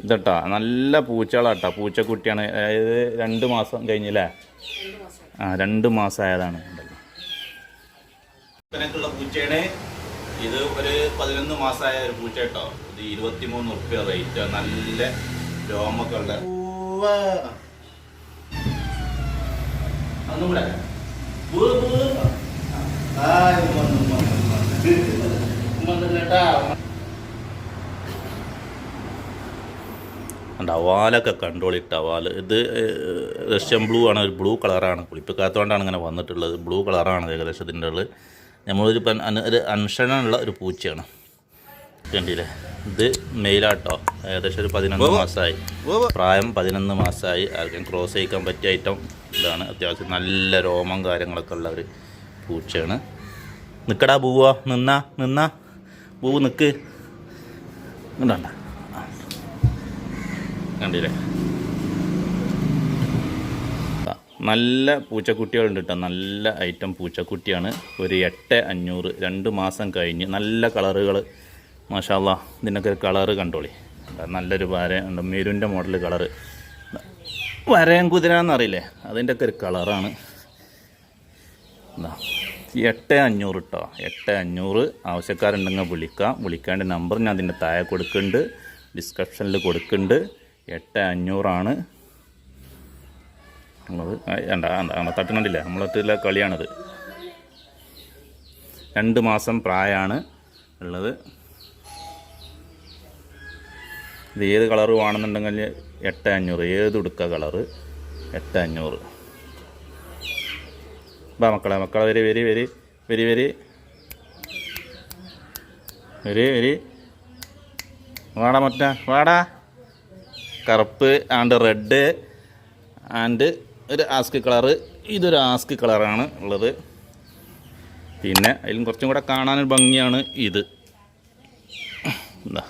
ഇതട്ടാ നല്ല പൂച്ചകളാട്ടാ, പൂച്ചക്കുട്ടിയാണ്. അതായത് 2 മാസം കഴിഞ്ഞില്ലേ? 2 മാസം ആയതാണ്. ഇതിനൊക്കെയുള്ള പൂച്ചയാണ് ഇത്. ഒരു 11 മാസമായ ഒരു പൂച്ച കേട്ടോ. ഇത് 23 ഉറുപ്പ്യ റേറ്റ്. നല്ല രോമൊക്കെ ഉള്ള. ഒന്നും കൂടെ ടവാലൊക്കെ കണ്ടോളി. ടവാൽ ഇത് റഷ്യൻ ബ്ലൂ ആണ്, ഒരു ബ്ലൂ കളറാണ്. കുളിപ്പിക്കാത്തതുകൊണ്ടാണ് ഇങ്ങനെ വന്നിട്ടുള്ളത്. ബ്ലൂ കളറാണ് ഏകദേശം ഇതിൻ്റെ ഉള്ളത്. നമ്മളൊരു അൻഷനുള്ള ഒരു പൂച്ചയാണ്. കണ്ടില്ലേ? ഇത് മെയിലാട്ടോ. ഏകദേശം ഒരു 11 മാസമായി പ്രായം. 11 മാസമായി. ആർക്കും ക്രോസ് ചെയ്യിക്കാൻ പറ്റിയ ഐറ്റം ഇതാണ്. അത്യാവശ്യം നല്ല രോമം കാര്യങ്ങളൊക്കെ ഉള്ള ഒരു പൂച്ചയാണ്. നിൽക്കടാ പൂവോ, നിന്നാ പൂവ് നിൽക്ക്. ഇണ്ടണ്ട, കണ്ടില്ലേ? നല്ല പൂച്ചക്കുട്ടികളുണ്ട് കേട്ടോ. നല്ല ഐറ്റം പൂച്ചക്കുട്ടിയാണ്. ഒരു 8,500. 2 മാസം കഴിഞ്ഞ്. നല്ല കളറുകൾ. മാഷാ അല്ലാ. ഇതിനൊക്കെ കളറ് കണ്ടോളി. നല്ലൊരു മെരൂൻ്റെ മോഡൽ കളറ്. വരയൻ കുതിര എന്നറിയില്ലേ? അതിൻ്റെയൊക്കെ ഒരു കളറാണ്. എന്താ 8,500 കേട്ടോ. 8,500. ആവശ്യക്കാരുണ്ടെങ്കിൽ വിളിക്കേണ്ട നമ്പർ ഞാൻ അതിൻ്റെ താഴെ കൊടുക്കുന്നുണ്ട്, ഡിസ്ക്രിപ്ഷനിൽ കൊടുക്കുന്നുണ്ട്. 8,500 ഉള്ളത്. തട്ടുന്നുണ്ടില്ലേ? നമ്മളെ കളിയാണിത്. 2 മാസം പ്രായമാണ് ഉള്ളത്. ഇത് ഏത് കളറ് വേണമെന്നുണ്ടെങ്കിൽ 8,500. ഏത് ഉടുക്ക കളറ് 8,500. വാ മക്കളെ വരി വാടാ. കറുപ്പ് ആൻഡ് റെഡ് ആൻഡ് ഒരു ആസ്ക് കളറ്. ഇതൊരു ആസ്ക് കളറാണ് ഉള്ളത്. പിന്നെ അതിലും കുറച്ചും കൂടെ കാണാനൊരു ഭംഗിയാണ് ഇത്. എന്താ